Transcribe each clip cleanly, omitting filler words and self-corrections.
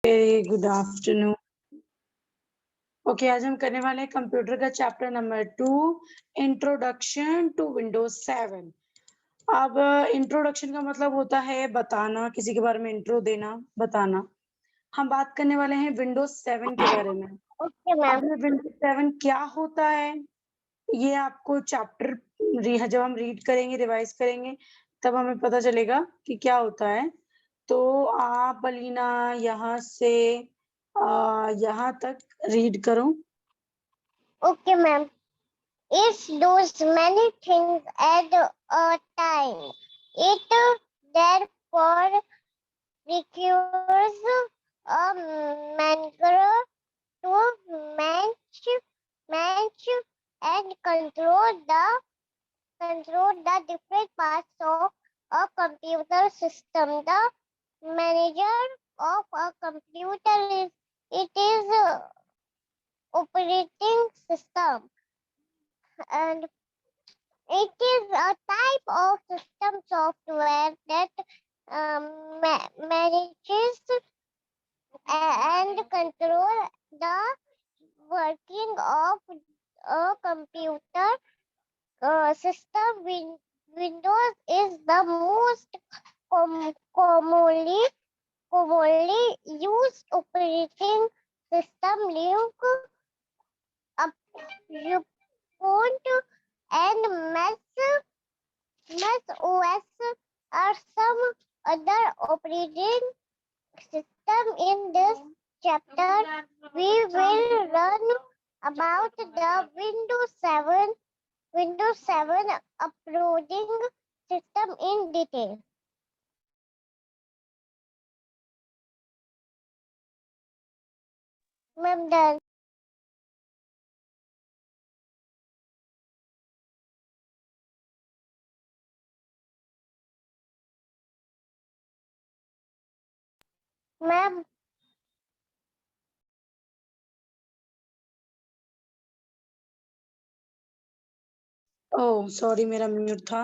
Very good afternoon. Okay, आज हम करने वाले हैं कंप्यूटर का chapter number 2, introduction to Windows 7। अब इंट्रोडक्शन का मतलब होता है बताना, किसी के बारे में इंट्रो देना, बताना। हम बात करने वाले हैं विंडोज 7 के बारे में। Okay ma'am. अब विंडोज 7 क्या होता है, ये आपको चैप्टर जब हम रीड करेंगे, रिवाइज करेंगे, तब हमें पता चलेगा कि क्या होता है। तो आप अलीना यहाँ से यहाँ तक रीड करो। Okay, ma'am. It does many things at a time. It therefore requires a manager to manage and control the different parts of a computer system. The manager of a computer is operating system, and it is a type of system software that manages and control the working of a computer system. Windows is the most commonly used operating system. Ubuntu and Mac OS are some other operating system. In this chapter, we will learn about the Windows 7 operating system in detail. Ma'am, done. Ma'am, oh sorry, मेरा mute था।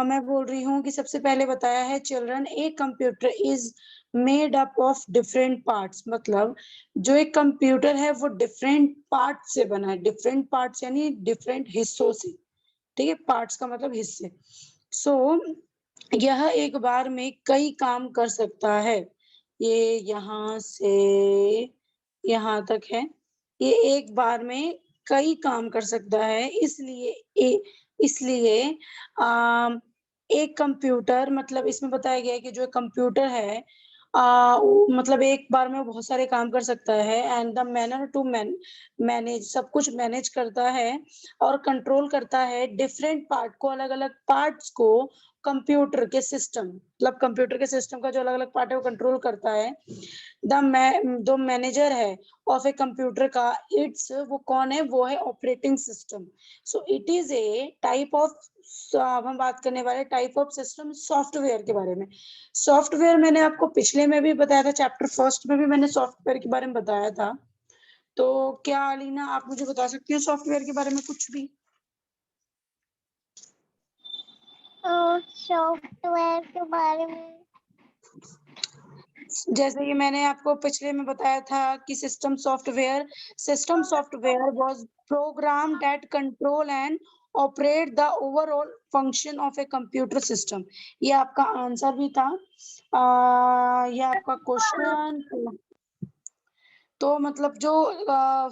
मैं बोल रही हूँ कि सबसे पहले बताया है children, a computer is made up of different parts. मतलब जो एक कंप्यूटर है वो डिफरेंट पार्ट से बना है। डिफरेंट पार्ट्स यानी डिफरेंट हिस्सों से, ठीक है। पार्ट्स का मतलब हिस्से। सो यह एक बार में कई काम कर सकता है। ये यहाँ से यहाँ तक है। ये एक बार में कई काम कर सकता है, इसलिए एक कंप्यूटर, मतलब इसमें बताया गया है कि जो कंप्यूटर है मतलब एक बार में बहुत सारे काम कर सकता है। And the manner to manage, सब कुछ मैनेज करता है और कंट्रोल करता है डिफरेंट पार्ट को, अलग अलग पार्ट्स को कंप्यूटर के सिस्टम, मतलब कंप्यूटर के सिस्टम का जो अलग अलग पार्ट है वो कंट्रोल करता है। जो मैनेजर है ऑफ ए कंप्यूटर का, इट्स, वो कौन है, वो है operating system. So it is a type of, अब हम बात करने वाले टाइप ऑफ सिस्टम सॉफ्टवेयर के बारे में। सॉफ्टवेयर मैंने आपको पिछले में भी बताया था, चैप्टर फर्स्ट में भी मैंने सॉफ्टवेयर के बारे में बताया था। तो क्या अलीना आप मुझे बता सकती हो सॉफ्टवेयर के बारे में कुछ भी? सॉफ्टवेयर के बारे में जैसे कि मैंने आपको पिछले में बताया था कि system software was program that control and operate the overall function of a computer system. ये आपका आंसर भी था। ये आपका क्वेश्चन। तो मतलब जो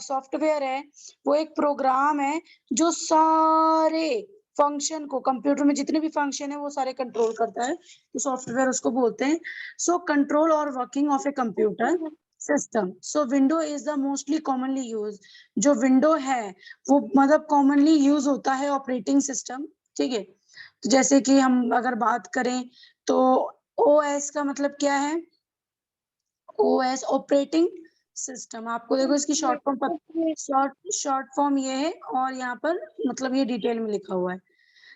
सॉफ्टवेयर है वो एक प्रोग्राम है जो सारे फंक्शन को, कंप्यूटर में जितने भी फंक्शन है वो सारे कंट्रोल करता है, तो सॉफ्टवेयर उसको बोलते हैं। सो कंट्रोल और working of a computer system. So window is the mostly commonly use. जो विंडो है वो मतलब कॉमनली यूज होता है ऑपरेटिंग सिस्टम, ठीक है। तो जैसे कि हम अगर बात करें तो ओएस का मतलब क्या है? OS operating system. आपको देखो इसकी शॉर्ट फॉर्म ये है, और यहाँ पर मतलब ये डिटेल में लिखा हुआ है।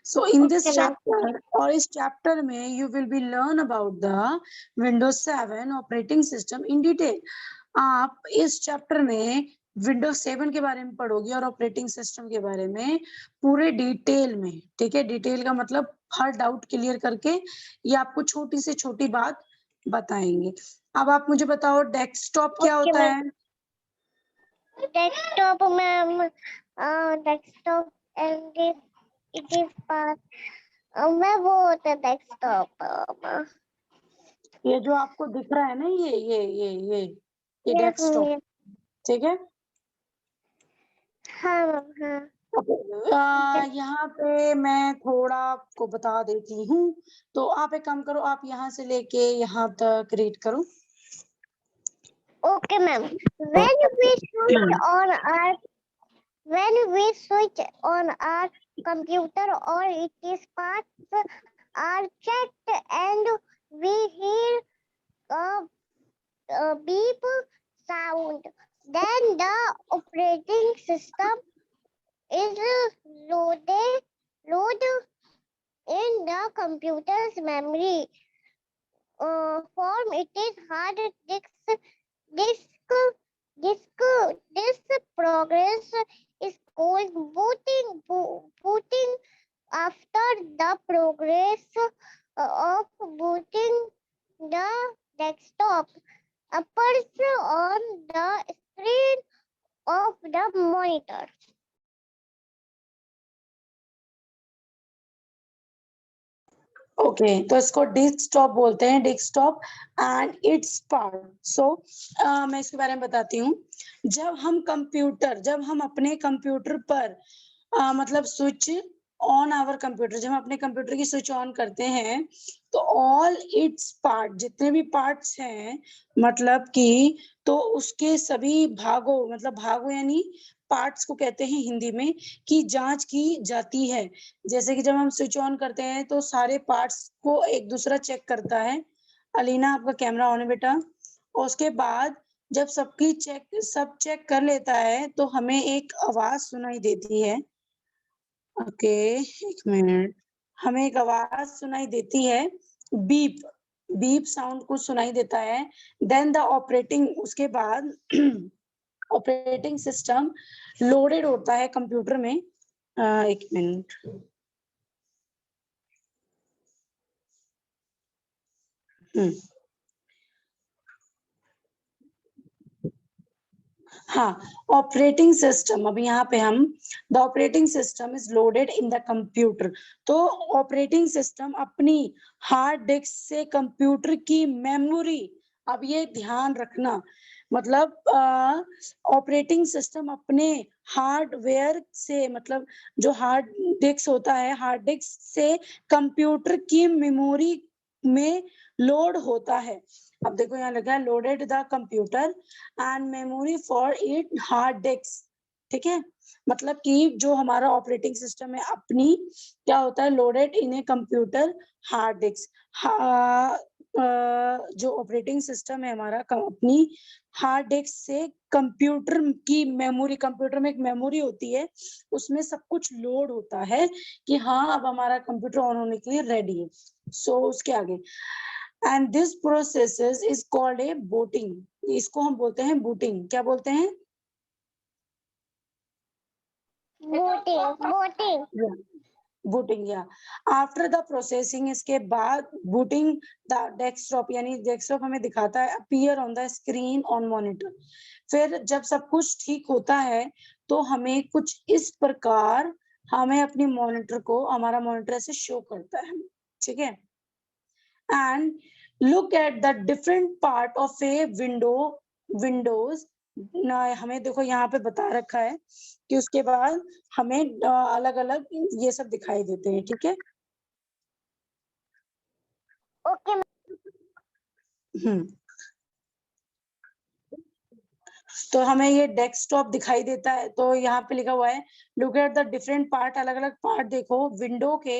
सो इन दिस चैप्टर, और इस चैप्टर में you will be learn about the Windows 7 operating system in detail. आप इस चैप्टर में विंडोज 7 के बारे में पढ़ोगे और ऑपरेटिंग सिस्टम के बारे में पूरे डिटेल में, ठीक है। डिटेल का मतलब हर डाउट क्लियर करके ये आपको छोटी से छोटी बात बताएंगे। अब आप मुझे बताओ डेस्कटॉप क्या Okay, होता ma'am. है? Desktop, ma'am. Desktop and it is part. मैं वो होता है डेस्कटॉप. ये जो आपको दिख रहा है ना, ये Yes, डेस्कटॉप, yes. ठीक है। हाँ मैम, हाँ. यहाँ पे मैं थोड़ा आपको बता देती हूँ, तो आप एक काम करो, आप यहाँ से लेके यहाँ तक रीड करो। Okay, ma'am. When we switch on our computer or its parts are checked and we hear a beep sound, then the operating system is load in the computer's memory. Form it is hard disk. This progress is called booting. After the progress of booting, the desktop appears on the screen of the monitor. Okay, तो इसको desktop बोलते हैं, desktop and it's part. सो मैं इसके बारे में बताती हूँ। जब हम अपने कंप्यूटर पर मतलब स्विच ऑन आवर कंप्यूटर, जब हम अपने कंप्यूटर की स्विच ऑन करते हैं, तो ऑल इट्स पार्ट, जितने भी पार्ट्स हैं, मतलब कि तो उसके सभी भागों, मतलब भागों यानी पार्ट्स को कहते हैं हिंदी में, की जांच की जाती है। जैसे कि जब हम स्विच ऑन करते हैं तो सारे पार्ट्स को एक दूसरा चेक करता है। अलीना, आपका कैमरा ऑन है बेटा। और उसके बाद जब सब चेक कर लेता है तो हमें एक आवाज सुनाई देती है। ओके, एक मिनट। हमें एक आवाज सुनाई देती है, बीप बीप साउंड कुछ सुनाई देता है। देन द ऑपरेटिंग, उसके बाद ऑपरेटिंग सिस्टम लोडेड होता है कंप्यूटर में। एक मिनट। हाँ, ऑपरेटिंग सिस्टम, अभी यहाँ पे हम the operating system is loaded in the computer. तो ऑपरेटिंग सिस्टम अपनी हार्ड डिस्क से कंप्यूटर की मेमोरी, अब ये ध्यान रखना, मतलब ऑपरेटिंग सिस्टम अपने हार्डवेयर से, मतलब जो हार्ड डिस्क होता है, हार्ड डिस्क से कंप्यूटर की मेमोरी में लोड होता है। अब देखो यहाँ लगा है loaded the computer and memory for it hard disk, ठीक है। मतलब कि जो हमारा ऑपरेटिंग सिस्टम है अपनी, क्या होता है, loaded in a computer hard disk. जो ऑपरेटिंग सिस्टम है हमारा अपनी हार्ड डिस्क से कंप्यूटर की मेमोरी, कंप्यूटर में एक मेमोरी होती है, उसमें सब कुछ लोड होता है कि हाँ अब हमारा कंप्यूटर ऑन होने के लिए रेडी है। सो उसके आगे, and this process is called a booting, इसको हम बोलते हैं बूटिंग। क्या बोलते हैं? Booting. बूटिंग, या आफ्टर द प्रोसेसिंग, इसके बाद बूटिंग द डेस्कटॉप, यानी डेस्कटॉप हमें दिखाता है appear on the screen on monitor. फिर जब सब कुछ ठीक होता है तो हमें कुछ इस प्रकार, हमें अपनी मॉनिटर को, हमारा मॉनिटर ऐसे शो करता है, ठीक है। and look at the different part of a Windows ना, हमें देखो यहाँ पे बता रखा है कि उसके बाद हमें अलग अलग ये सब दिखाई देते हैं, ठीक है। Okay. तो हमें ये डेस्कटॉप दिखाई देता है, तो यहाँ पे लिखा हुआ है look at the different part, अलग अलग पार्ट देखो विंडो के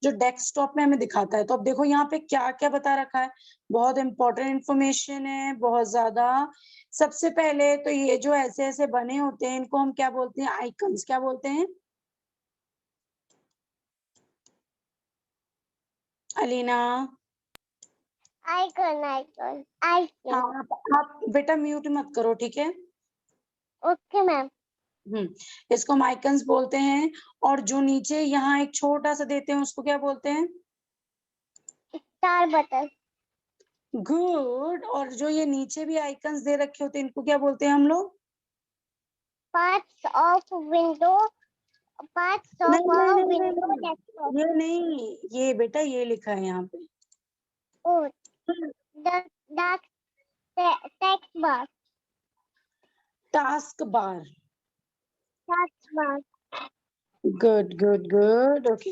जो डेस्कटॉप में हमें दिखाता है। तो अब देखो यहाँ पे क्या क्या बता रखा है, बहुत इंपॉर्टेंट इंफॉर्मेशन है, बहुत ज्यादा। सबसे पहले तो ये जो ऐसे ऐसे बने होते हैं, इनको हम क्या बोलते हैं? आइकन्स। क्या बोलते हैं अलीना? Icon. हाँ, आप बेटा म्यूट मत करो, ठीक है। Okay, ma'am. इसको हम आइकन्स बोलते हैं। और जो नीचे यहाँ एक छोटा सा देते हैं उसको क्या बोलते हैं? Star button. गुड। और जो ये नीचे भी आइकन्स दे रखे होते हैं इनको क्या बोलते हैं हम लोग? Parts of window. Parts of नहीं a नहीं नहीं नहीं window नहीं, desktop. ये नहीं, ये बेटा ये लिखा है यहाँ पे। Oh, the text bar. Task bar. Task bar. Good good good. Okay,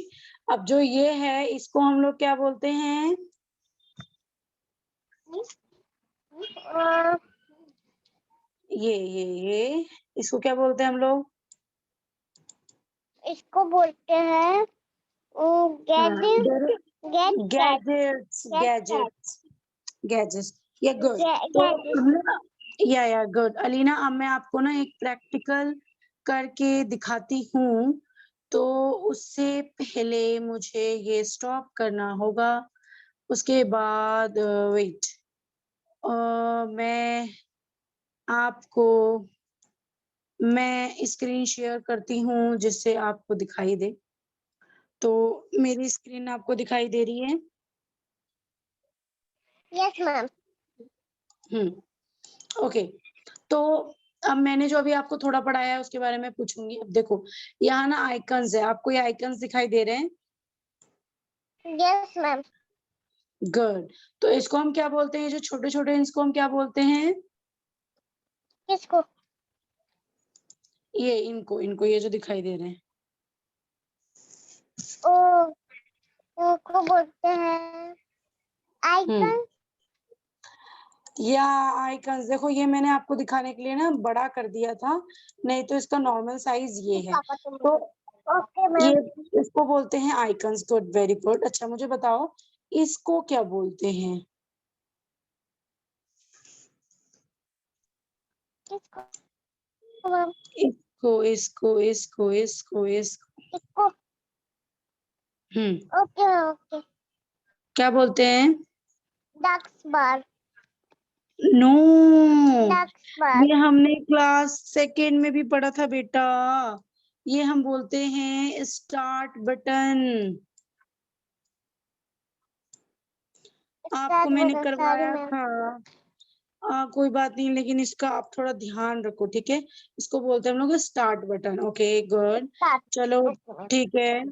अब जो ये है इसको हम लोग क्या बोलते हैं? Uh, ये इसको क्या बोलते हैं हम लोग? इसको बोलते हैं गैजेट. Gadgets gadgets gadgets. या गुड। तो या गुड अलीना, अब मैं आपको ना एक प्रैक्टिकल करके दिखाती हूँ। तो उससे पहले मुझे ये स्टॉप करना होगा। उसके बाद वेट, मैं आपको स्क्रीन शेयर करती हूँ जिससे आपको दिखाई दे। तो मेरी स्क्रीन आपको दिखाई दे रही है? Yes ma'am. ओके। तो अब मैंने जो अभी आपको थोड़ा पढ़ाया है उसके बारे में पूछूंगी। अब देखो यहाँ ना आइकन्स है, आपको ये आइकन्स दिखाई दे रहे हैं? Yes ma'am. गुड। तो इसको हम क्या बोलते हैं? जो छोटे छोटे इसको हम क्या बोलते हैं? किसको? ये इनको इनको ये जो दिखाई दे रहे हैं। को बोलते हैं आइकन. या आइकन्स। देखो ये मैंने आपको दिखाने के लिए ना बड़ा कर दिया था, नहीं तो इसका नॉर्मल साइज ये है। तो ओके ये मैम. इसको बोलते हैं आइकन्स। Good, very good. अच्छा मुझे बताओ इसको क्या बोलते हैं? किसको मैम? इसको इसको इसको इसको इसको इसको. Okay okay. क्या बोलते हैं? डक्स बार. नो, डक्स बार. ये हमने क्लास सेकेंड में भी पढ़ा था बेटा। ये हम बोलते हैं स्टार्ट बटन। आपको मैंने सॉरी करवाया मैम. था। कोई बात नहीं, लेकिन इसका आप थोड़ा ध्यान रखो, ठीक है? इसको बोलते हैं हम लोग स्टार्ट बटन। Okay good. चलो ओके मैम. ठीक है।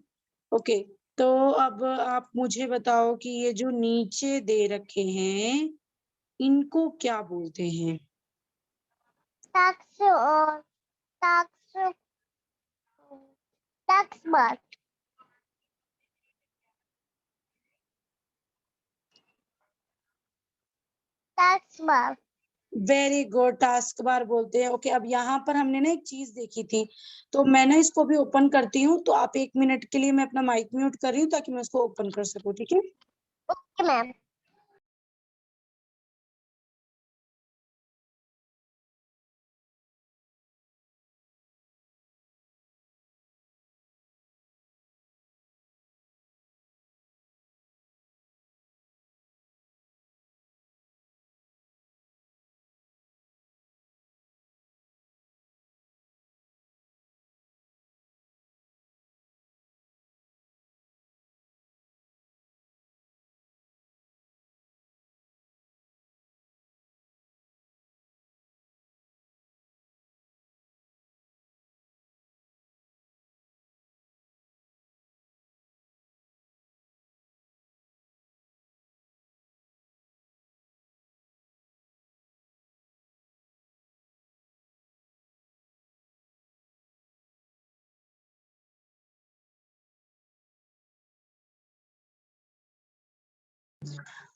ओके, तो अब आप मुझे बताओ कि ये जो नीचे दे रखे हैं इनको क्या बोलते हैं? डक्स और डक्स. डक्स बार. डक्स बार. वेरी गुड, टास्क बार बोलते हैं। ओके, अब यहाँ पर हमने ना एक चीज देखी थी, तो मैं ना इसको भी ओपन करती हूँ। तो आप 1 मिनट के लिए, मैं अपना माइक म्यूट कर रही हूँ ताकि मैं इसको ओपन कर सकूँ, ठीक है? Okay ma'am.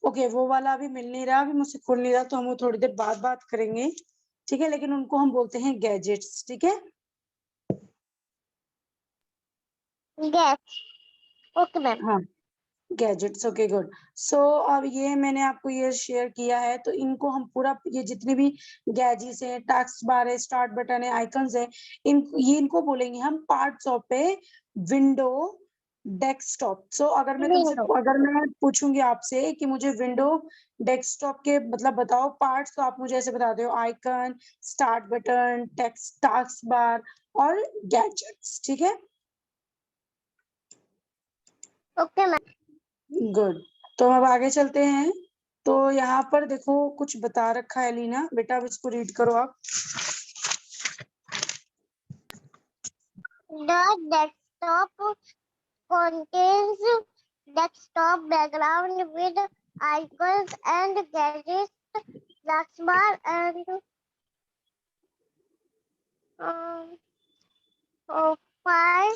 ओके, वो वाला अभी मिल नहीं रहा, अभी मुझसे खुल नहीं रहा, तो हम वो थोड़ी देर बाद बात करेंगे, ठीक है? लेकिन उनको हम बोलते हैं गैजेट्स, ठीक है? यस. Okay ma'am. हाँ, गैजेट्स। Okay good. सो अब ये मैंने आपको ये शेयर किया है, तो इनको हम पूरा, ये जितने भी गैजेट्स हैं, टास्क बार है, स्टार्ट बटन है, आइकन्स है, इनको बोलेंगे हम parts of a window desktop. So window. अगर मैं पूछूंगी आपसे कि मुझे विंडो डेस्कटॉप के मतलब बताओ पार्ट्स, तो आप मुझे ऐसे बता दो: icon, start button, text, task bar और गैजेट्स, ठीक है? Okay ma'am. गुड। तो अब आगे चलते हैं। तो यहाँ पर देखो कुछ बता रखा है लीना, बेटा अब इसको रीड करो आप। The desktop contains desktop background with icons and gadgets, taskbar and file. File,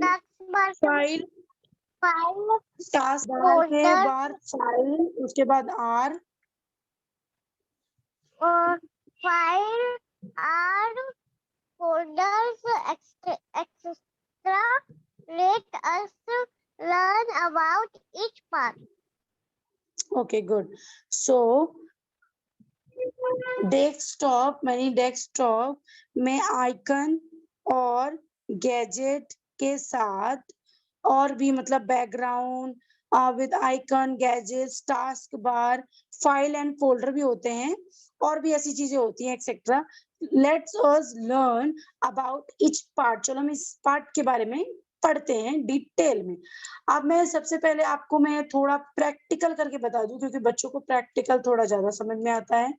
taskbar file, file task bar के folder बाद फाइल, उसके बाद आर, और file are folders etc. Let us learn about each part. Okay good. So desktop यानी desktop में icon और gadget के साथ और भी मतलब background with icon, gadgets, task bar, file and folder भी होते हैं और भी ऐसी चीजें होती हैं etcetera. Let's us learn about each part. चलो हम इस पार्ट के बारे में पढ़ते हैं डिटेल में। अब मैं सबसे पहले आपको मैं थोड़ा प्रैक्टिकल करके बता दूं, क्योंकि बच्चों को प्रैक्टिकल थोड़ा ज्यादा समझ में आता है।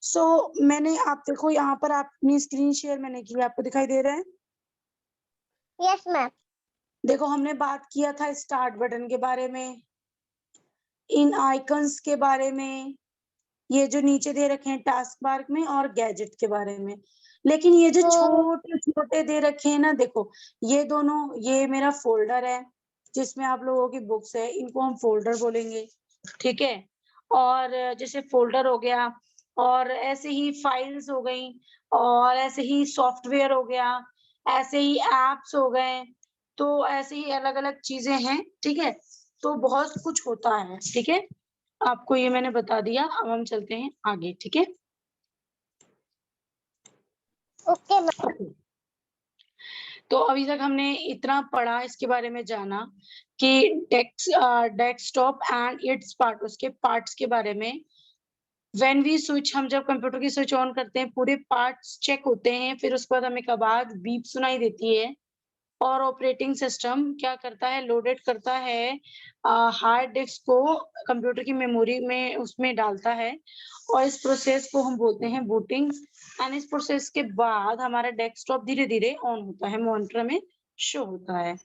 सो मैंने, आप देखो यहाँ पर अपनी स्क्रीन शेयर मैंने की, आपको दिखाई दे रहा है? Yes, ma'am. देखो हमने बात किया था स्टार्ट बटन के बारे में, इन आइकन्स के बारे में, ये जो नीचे दे रखे हैं टास्क बार में, और गैजेट के बारे में। लेकिन ये जो छोटे छोटे दे रखे हैं ना, देखो ये दोनों, ये मेरा फोल्डर है जिसमें आप लोगों की बुक्स है, इनको हम फोल्डर बोलेंगे, ठीक है। और जैसे फोल्डर हो गया, और ऐसे ही फाइल्स हो गई, और ऐसे ही सॉफ्टवेयर हो गया, ऐसे ही एप्स हो गए, तो ऐसे ही अलग अलग चीजें हैं, ठीक है। तो बहुत कुछ होता है, ठीक है। आपको ये मैंने बता दिया, अब हम चलते हैं आगे, ठीक है। Okay, ma'am. तो अभी तक हमने इतना पढ़ा, इसके बारे में जाना कि डेस्कटॉप एंड इट्स पार्ट, उसके पार्ट्स के बारे में। व्हेन वी स्विच, हम जब कंप्यूटर की स्विच ऑन करते हैं पूरे पार्ट्स चेक होते हैं, फिर उसके बाद हमें एक आवाज बीप सुनाई देती है, और ऑपरेटिंग सिस्टम क्या करता है, लोडेड करता है हार्ड डिस्क को कंप्यूटर की मेमोरी में, उसमें डालता है, और इस प्रोसेस को हम बोलते हैं बूटिंग। एंड इस प्रोसेस के बाद हमारा डेस्कटॉप धीरे धीरे ऑन होता है, मॉनिटर में शो होता है।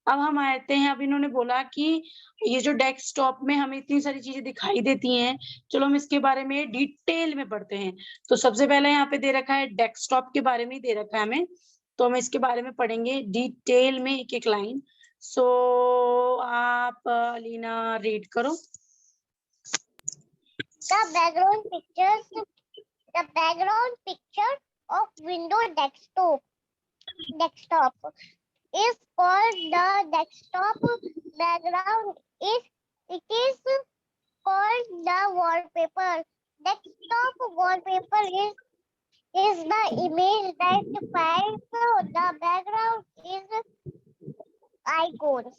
अब हम आते हैं, अब इन्होंने बोला कि ये जो डेस्कटॉप में हमें इतनी सारी चीजें दिखाई देती हैं, चलो हम इसके बारे में डिटेल में पढ़ते हैं। तो सबसे पहले यहाँ पे दे रखा है डेस्कटॉप के बारे में ही दे रखा है हमें, तो हम इसके बारे में पढ़ेंगे डिटेल में एक एक लाइन। सो आप लीना रीड करो। The background picture of Windows desktop is called the desktop background. It is called the wallpaper. Desktop wallpaper is the image that fills the background is icons.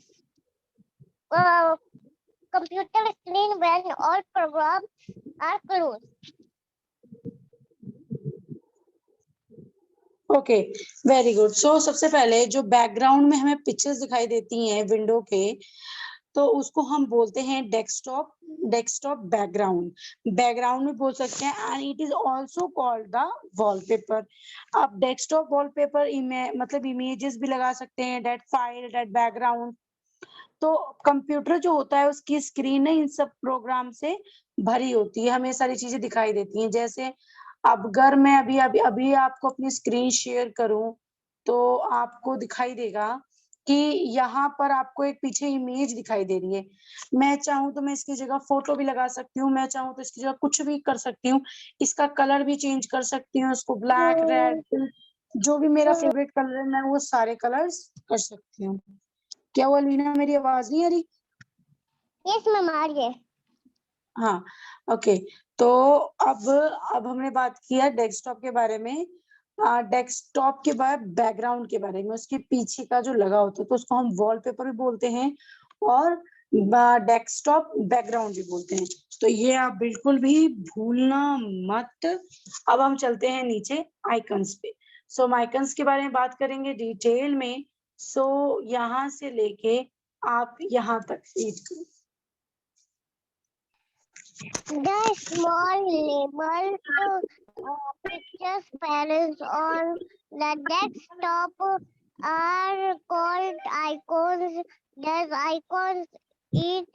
Computer screen when all programs are closed. Okay, very good. So सबसे पहले जो background में हमें pictures दिखाई देती हैं window के, तो उसको हम बोलते हैं डेस्कटॉप, डेस्कटॉप बैकग्राउंड, बैकग्राउंड में बोल सकते हैं। And it is also called the wallpaper. आप डेस्कटॉप वॉलपेपर मतलब इमेजेस भी लगा सकते हैं, दैट फाइल, दैट बैकग्राउंड। तो कंप्यूटर जो होता है उसकी स्क्रीन इन सब प्रोग्राम से भरी होती है, हमें सारी चीजें दिखाई देती हैं। जैसे अब अगर मैं अभी अभी अभी आपको अपनी स्क्रीन शेयर करूं, तो आपको दिखाई देगा कि यहाँ पर आपको एक पीछे इमेज दिखाई दे रही है। मैं चाहूँ तो मैं इसकी जगह फोटो भी लगा सकती हूँ, मैं चाहूँ तो इसकी जगह कुछ भी कर सकती हूँ, इसका कलर भी चेंज कर सकती हूँ, इसको ब्लैक, रेड, जो भी मेरा फेवरेट कलर है मैं वो सारे कलर्स कर सकती हूँ। क्या हुआ लीना, मेरी आवाज नहीं आ रही? Yes, ma'am, आ रही है. हाँ, ओके। तो अब हमने बात किया डेस्कटॉप के बारे में, डेस्कटॉप के बाद बैकग्राउंड के बारे में, उसके पीछे का जो लगा होता है तो उसको हम वॉलपेपर भी बोलते हैं, और डेस्कटॉप बैकग्राउंड भी बोलते हैं। तो ये आप बिल्कुल भी भूलना मत। अब हम चलते हैं नीचे आइकन्स पे। सो हम आइकन्स के बारे में बात करेंगे डिटेल में। सो यहाँ से लेके आप यहाँ तक रीड करो। The small labels pictures panels on the desktop are called icons. These icons each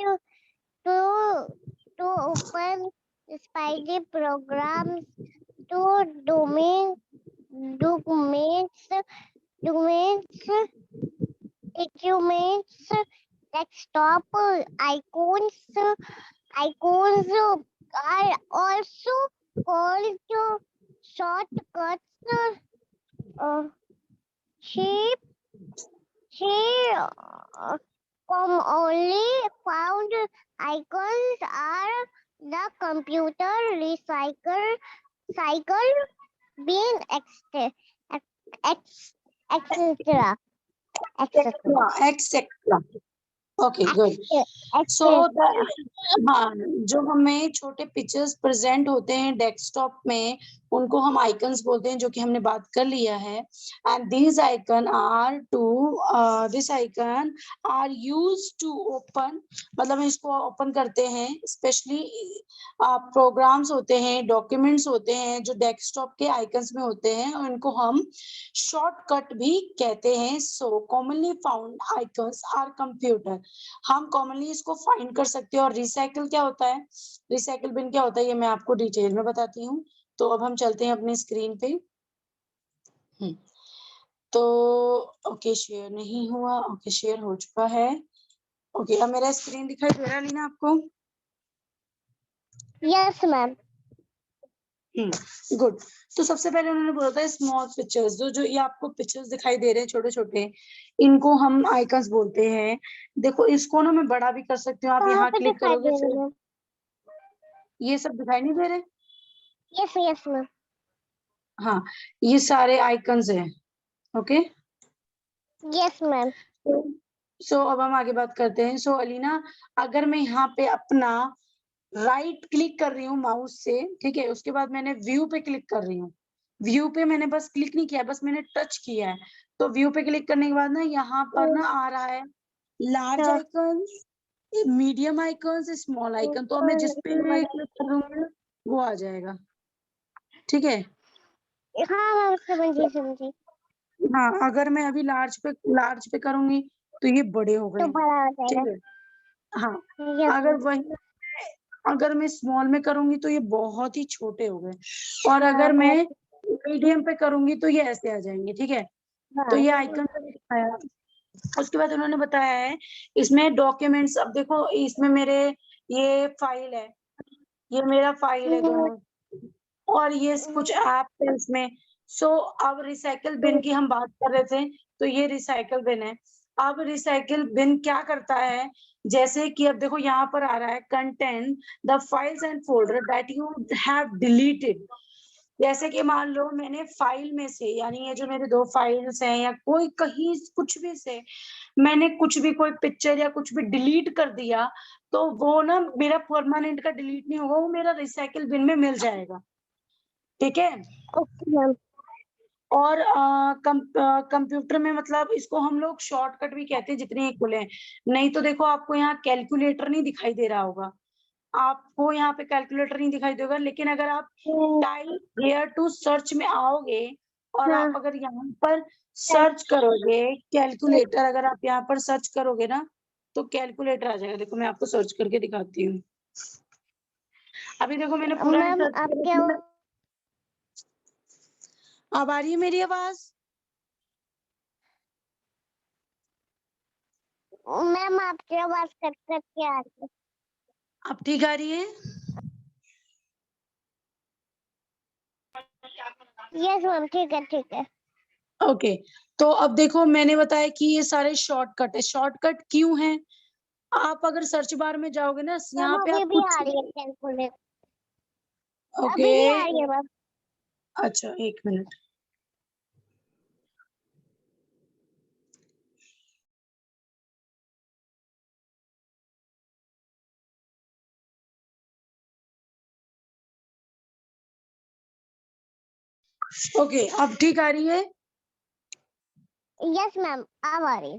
to open spider programs to documents, documents, desktop icons are also called shortcuts. She only found icons are the computer cycle bin etc. etc. etc. Okay, good. सो हाँ, जो हमें छोटे pictures present होते हैं desktop में उनको हम icons बोलते हैं, जो कि हमने बात कर लिया है। And this icon are use to open, मतलब हम इसको ओपन करते हैं। स्पेशली प्रोग्राम्स होते हैं, डॉक्यूमेंट्स होते हैं जो डेस्कटॉप के आइकन्स में होते हैं, और इनको हम शॉर्टकट भी कहते हैं। So commonly found icons are computer. हम कॉमनली इसको फाइंड कर सकते हैं। और रिसाइकिल क्या होता है, रिसाइकिल बिन क्या होता है, ये मैं आपको डिटेल में बताती हूँ। तो अब हम चलते हैं अपनी स्क्रीन पे। तो ओके, शेयर नहीं हुआ। ओके, शेयर हो चुका है। ओके, अब मेरा स्क्रीन दिखाई दे रहा है लीना आपको? Yes ma'am. गुड। तो सबसे पहले उन्होंने बोला था स्मॉल पिक्चर्स, जो ये आपको पिक्चर्स दिखाई दे रहे हैं छोटे छोटे, इनको हम आइकन्स बोलते हैं। देखो, इसको ना मैं बड़ा भी कर सकती हूँ। आप कहाँ यहाँ पे क्लिक दिखाई करोगे दे फिर रही है? ये सब दिखाई नहीं दे रहे? Yes yes ma'am. हाँ, ये सारे आइकन्स हैं। Okay, yes ma'am. सो अब हम आगे बात करते हैं। सो अलीना, अगर मैं यहाँ पे अपना राइट क्लिक कर रही हूँ माउस से, ठीक है, उसके बाद मैंने व्यू पे क्लिक कर रही हूँ। व्यू पे मैंने बस क्लिक नहीं किया, बस मैंने टच किया है। तो व्यू पे क्लिक करने के बाद ना यहाँ पर ना आ रहा है large icons, medium icons, small icon. तो अब मैं जिस पे क्लिक कर दूंगी वो आ जाएगा, ठीक है। हाँ मैम, समझी। हाँ, अगर मैं अभी लार्ज पे करूंगी तो ये बड़े हो तो गए, बड़ा हो ठीक जाएगा। है। हाँ, यस अगर वही अगर मैं स्मॉल में करूंगी तो ये बहुत ही छोटे हो गए, और अगर मैं हाँ मीडियम पे करूंगी तो ये ऐसे आ जाएंगे, ठीक है। तो हाँ ये आइकन का भी दिखाया। उसके बाद उन्होंने बताया है इसमें डॉक्यूमेंट्स। अब देखो, इसमें मेरे ये फाइल है, ये मेरा फाइल है दोनों, और ये कुछ ऐप है इसमें। सो अब रिसाइकल बिन की हम बात कर रहे थे, तो ये रिसाइकल बिन है। अब रिसाइकल बिन क्या करता है, जैसे कि अब देखो यहाँ पर आ रहा है content the files and folder that you have deleted. जैसे कि मान लो मैंने फाइल में से, यानी ये जो मेरे 2 फाइल्स हैं या कोई कहीं कुछ भी से मैंने कुछ भी कोई पिक्चर या कुछ भी डिलीट कर दिया, तो वो ना मेरा परमानेंट का डिलीट नहीं होगा, वो मेरा रिसाइकिल बिन में मिल जाएगा, ठीक है। Okay ma'am. और कंप्यूटर में मतलब इसको हम लोग शॉर्टकट भी कहते हैं, जितने ही खुले हैं। नहीं तो देखो, आपको यहाँ कैलकुलेटर नहीं दिखाई दे रहा होगा, आपको यहाँ पे कैलकुलेटर नहीं दिखाई देगा। लेकिन अगर आप टाइप हियर टू सर्च में आओगे और आप हाँ अगर यहाँ पर सर्च करोगे कैलकुलेटर, अगर आप यहाँ पर सर्च करोगे ना तो कैलकुलेटर आ जाएगा। देखो, मैं आपको सर्च करके दिखाती हूँ। अभी देखो, मैंने पूरा नहीं मैम, सर्च आपके किया। अब आ रही है मेरी आवाज? मैम आपकी आवाज कट कट के आ रही है। अब ठीक आ रही है? यस मैम, ठीक है। ओके, तो अब देखो, मैंने बताया कि ये सारे शॉर्टकट है। शॉर्टकट क्यों है? आप अगर सर्च बार में जाओगे ना, मैम यहाँ पे अभी आप भी आ कुछ रही है कैलकुलेट। ओके, अभी भी आ रही है मैम। अच्छा, 1 मिनट। ओके, अब ठीक आ रही है? यस मैम, अब आ रही है।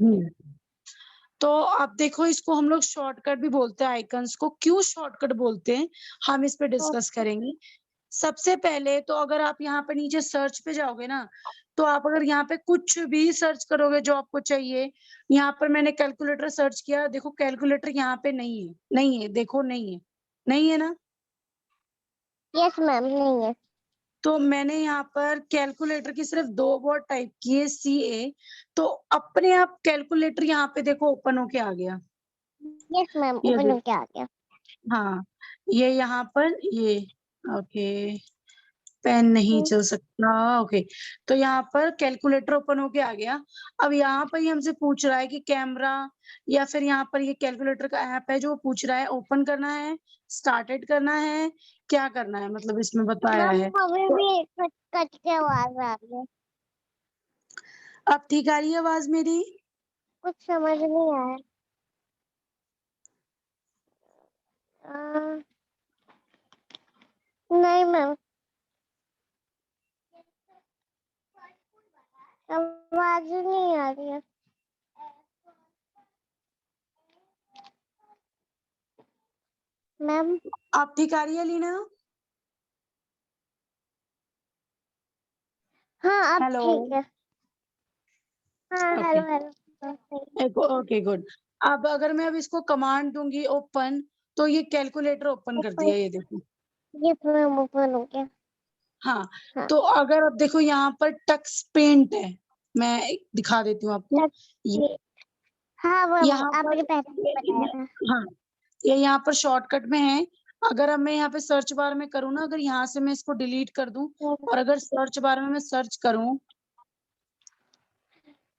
तो अब देखो इसको हम लोग शॉर्टकट भी बोलते हैं आइकन्स को। क्यों शॉर्टकट बोलते हैं हम इस पे डिस्कस करेंगे। सबसे पहले तो अगर आप यहाँ पे नीचे सर्च पे जाओगे ना, तो आप अगर यहाँ पे कुछ भी सर्च करोगे जो आपको चाहिए, यहाँ पर मैंने कैलकुलेटर सर्च किया, देखो कैलकुलेटर यहाँ पे नहीं है, नहीं है, देखो नहीं है, नहीं है ना। यस मैम, नहीं है। तो मैंने यहाँ पर कैलकुलेटर की सिर्फ 2 वर्ड टाइप किए CA, तो अपने आप कैलकुलेटर यहाँ पे देखो ओपन होके आ गया। यस मैम, ये ओपन देखो, होके आ गया। हाँ, ये यहाँ पर ये, ओके, पेन नहीं चल सकता, ओके। तो यहाँ पर कैलकुलेटर ओपन होके आ गया। अब यहाँ पर ये हमसे पूछ रहा है कि कैमरा या फिर यहाँ पर ये कैलकुलेटर का ऐप है जो वो पूछ रहा है, ओपन करना है, स्टार्टेड करना है, क्या करना है, मतलब इसमें बताया मैम है। हमें तो भी कट कट के आवाज आ रही है, अब ठीक आ रही है आवाज मेरी? कुछ समझ नहीं आया। नहीं मैम, आवाज ही नहीं आ रही है। मैम अब ठीक आ रही है लीना? हाँ, अब हेलो। ठीक है। हाँ, okay, hello hello. Okay, good. अब अगर मैं अब इसको कमांड दूंगी ओपन, तो ये कैलकुलेटर ओपन कर ओपन, दिया, ये देखो। यस मैम, ओपन हो गया। हाँ, हाँ, तो अगर अब देखो यहाँ पर टक्स पेंट है, मैं दिखा देती हूँ आपको। टच ये पे, हाँ मैम, यहाँ पर आपने पहले ही बताया था। हाँ, ये यहाँ पर शॉर्टकट में है। अगर अब मैं यहाँ पे सर्च बार में करूँ ना, अगर यहाँ से मैं इसको डिलीट कर दूं और अगर सर्च बार में मैं सर्च करूँ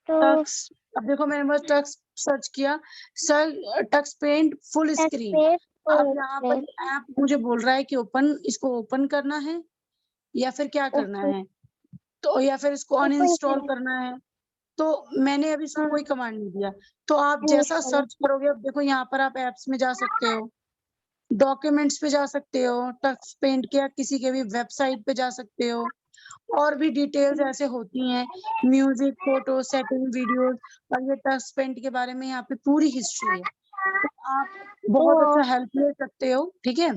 तो टक्स, अब देखो मैंने बस टक्स सर्च किया, sir Tux paint full touch screen. पे अब फुल यहाँ पर स्क्रीन। ऐप मुझे बोल रहा है कि ओपन, इसको ओपन करना है या फिर क्या करना ओपन, है, तो या फिर इसको ओपन अनइंस्टॉल करें, करना है। तो मैंने अभी इसको हाँ, कोई कमांड नहीं दिया। तो आप जैसा इंस्टॉल। सर्च करोगे, अब देखो यहाँ पर आप एप्स में जा सकते हो, डॉक्यूमेंट्स पे जा सकते हो, टक्स पेंट के या किसी के भी वेबसाइट पे जा सकते हो, और भी डिटेल्स ऐसे होती हैं, म्यूजिक, फोटो, सेटिंग, वीडियोस, और ये टच पेंट के बारे में यहाँ पे पूरी हिस्ट्री है। तो आप बहुत ओ, अच्छा हेल्प ले सकते हो, ठीक है।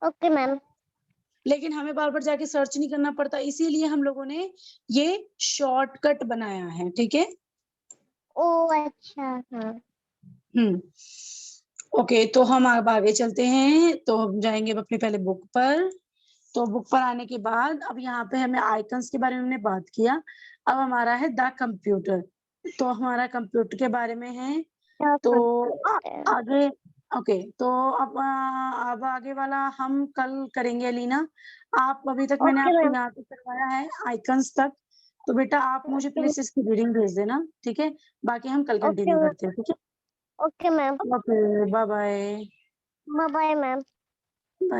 Okay ma'am. लेकिन हमें बार-बार जाके सर्च नहीं करना पड़ता, इसीलिए हम लोगों ने ये शॉर्टकट बनाया है, ठीक है। ओ अच्छा, हाँ। हुँ। ओके, तो हम अब आगे चलते हैं, तो हम जाएँगे अब अपनी पहले बुक पर। तो बुक पर आने के बाद अब यहाँ पे हमें आइकन्स के बारे में हमने बात किया। अब हमारा है द कंप्यूटर। तो हमारा कंप्यूटर के बारे में है। क्या तो कंप्यूटर? आगे, ओके, तो अब आगे वाला हम कल करेंगे अलीना। आप अभी तक मैंने ओके आपको मैम, यहाँ तक करवाया है आइकन्स तक। तो बेटा आप मुझे ओके, प्लीज़ इसकी रीडिंग भेज देना, ठीक है? बाकी हम कल ओके कंटिन्यू मैम, करते हैं, ठीक है? Okay ma'am, okay, bye bye. Bye bye ma'am.